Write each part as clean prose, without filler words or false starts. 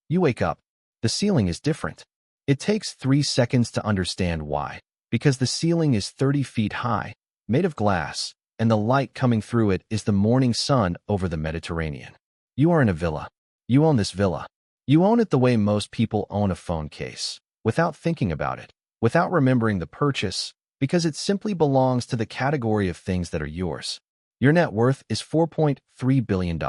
You wake up. The ceiling is different. It takes 3 seconds to understand why. Because the ceiling is 30 feet high, made of glass, and the light coming through it is the morning sun over the Mediterranean. You are in a villa. You own this villa. You own it the way most people own a phone case, without thinking about it, without remembering the purchase, because it simply belongs to the category of things that are yours. Your net worth is $4.3 billion.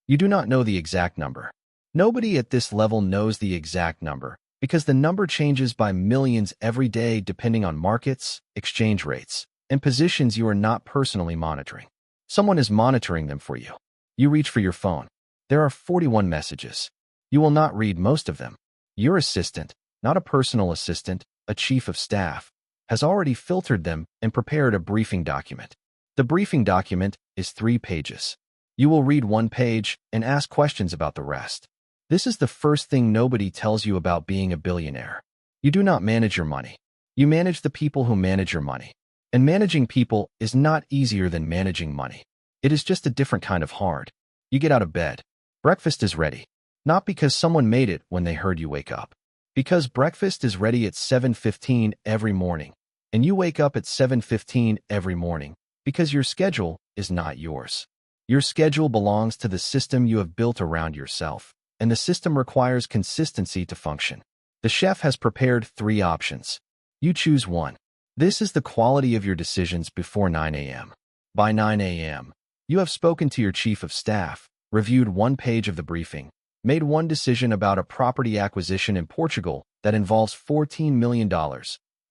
You do not know the exact number. Nobody at this level knows the exact number, because the number changes by millions every day depending on markets, exchange rates, and positions you are not personally monitoring. Someone is monitoring them for you. You reach for your phone. There are 41 messages. You will not read most of them. Your assistant, not a personal assistant, a chief of staff, has already filtered them and prepared a briefing document. The briefing document is 3 pages. You will read 1 page and ask questions about the rest. This is the first thing nobody tells you about being a billionaire. You do not manage your money. You manage the people who manage your money. And managing people is not easier than managing money. It is just a different kind of hard. You get out of bed. Breakfast is ready. Not because someone made it when they heard you wake up. Because breakfast is ready at 7:15 every morning. And you wake up at 7:15 every morning because your schedule is not yours. Your schedule belongs to the system you have built around yourself, and the system requires consistency to function. The chef has prepared 3 options. You choose one. This is the quality of your decisions before 9 a.m. By 9 a.m., you have spoken to your chief of staff, reviewed 1 page of the briefing, made 1 decision about a property acquisition in Portugal that involves $14 million,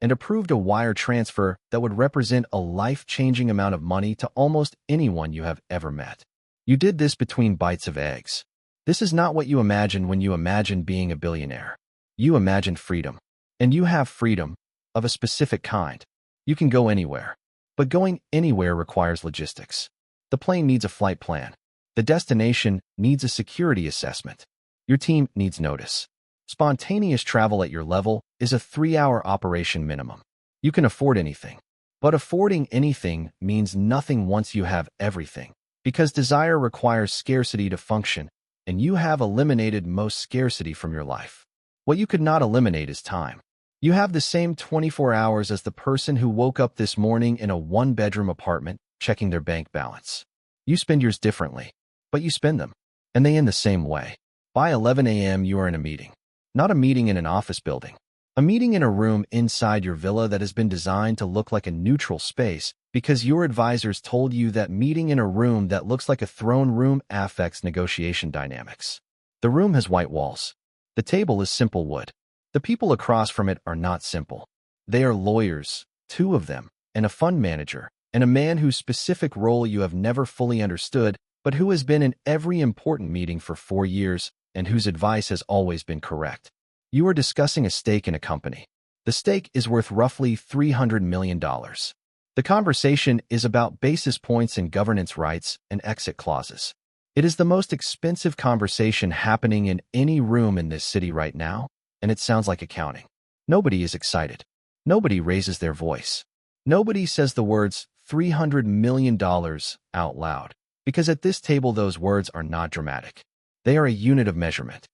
and approved a wire transfer that would represent a life-changing amount of money to almost anyone you have ever met. You did this between bites of eggs. This is not what you imagine when you imagine being a billionaire. You imagine freedom. And you have freedom of a specific kind. You can go anywhere. But going anywhere requires logistics. The plane needs a flight plan. The destination needs a security assessment. Your team needs notice. Spontaneous travel at your level is a 3-hour operation minimum. You can afford anything. But affording anything means nothing once you have everything, because desire requires scarcity to function, and you have eliminated most scarcity from your life. What you could not eliminate is time. You have the same 24 hours as the person who woke up this morning in a 1-bedroom apartment checking their bank balance. You spend yours differently, but you spend them, and they end the same way. By 11 a.m. you are in a meeting. Not a meeting in an office building. A meeting in a room inside your villa that has been designed to look like a neutral space because your advisors told you that meeting in a room that looks like a throne room affects negotiation dynamics. The room has white walls. The table is simple wood. The people across from it are not simple. They are lawyers, 2 of them, and a fund manager, and a man whose specific role you have never fully understood, but who has been in every important meeting for 4 years and whose advice has always been correct. You are discussing a stake in a company. The stake is worth roughly $300 million. The conversation is about basis points and governance rights and exit clauses. It is the most expensive conversation happening in any room in this city right now, and it sounds like accounting. Nobody is excited. Nobody raises their voice. Nobody says the words $300 million out loud, because at this table those words are not dramatic. They are a unit of measurement.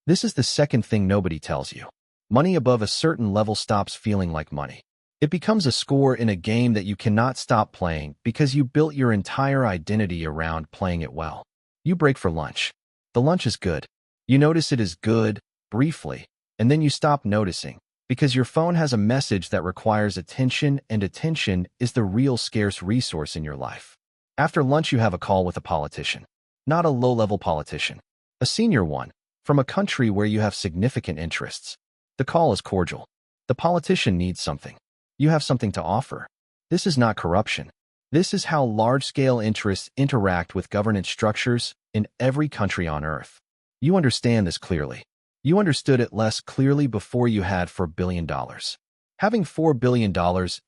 This is the second thing nobody tells you. Money above a certain level stops feeling like money. It becomes a score in a game that you cannot stop playing because you built your entire identity around playing it well. You break for lunch. The lunch is good. You notice it is good, briefly, and then you stop noticing because your phone has a message that requires attention, and attention is the real scarce resource in your life. After lunch you have a call with a politician. Not a low-level politician. A senior one, from a country where you have significant interests. The call is cordial. The politician needs something. You have something to offer. This is not corruption. This is how large-scale interests interact with governance structures in every country on Earth. You understand this clearly. You understood it less clearly before you had $4 billion. Having $4 billion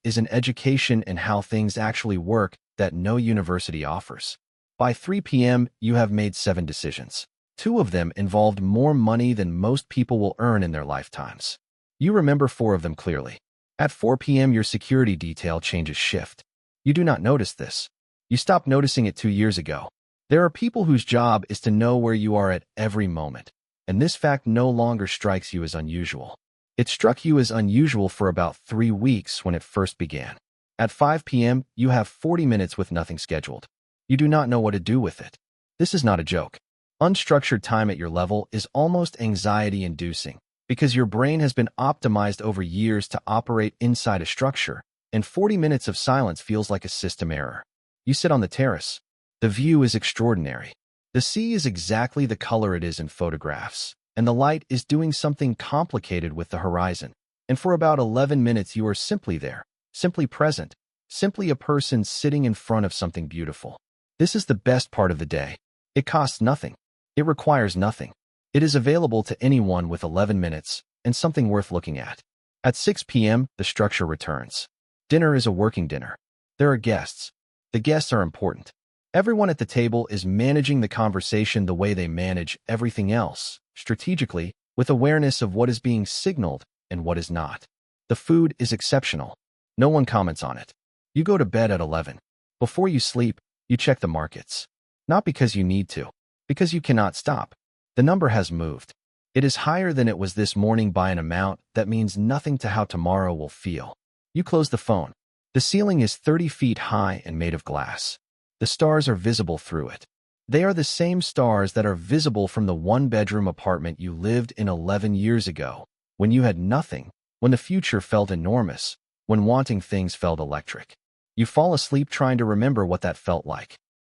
is an education in how things actually work that no university offers. By 3 p.m., you have made 7 decisions. 2 of them involved more money than most people will earn in their lifetimes. You remember 4 of them clearly. At 4 p.m., your security detail changes shift. You do not notice this. You stopped noticing it 2 years ago. There are people whose job is to know where you are at every moment. and this fact no longer strikes you as unusual. It struck you as unusual for about 3 weeks when it first began. At 5 p.m., you have 40 minutes with nothing scheduled. You do not know what to do with it. This is not a joke. Unstructured time at your level is almost anxiety-inducing because your brain has been optimized over years to operate inside a structure, and 40 minutes of silence feels like a system error. You sit on the terrace. The view is extraordinary. The sea is exactly the color it is in photographs, and the light is doing something complicated with the horizon. And for about 11 minutes you are simply there, simply present, simply a person sitting in front of something beautiful. This is the best part of the day. It costs nothing. It requires nothing. It is available to anyone with 11 minutes and something worth looking at. At 6 p.m., the structure returns. Dinner is a working dinner. There are guests. The guests are important. Everyone at the table is managing the conversation the way they manage everything else, strategically, with awareness of what is being signaled and what is not. The food is exceptional. No one comments on it. You go to bed at 11. Before you sleep, you check the markets. Not because you need to, because you cannot stop. The number has moved. It is higher than it was this morning by an amount that means nothing to how tomorrow will feel. You close the phone. The ceiling is 30 feet high and made of glass. The stars are visible through it. They are the same stars that are visible from the one-bedroom apartment you lived in 11 years ago, when you had nothing, when the future felt enormous, when wanting things felt electric. You fall asleep trying to remember what that felt like.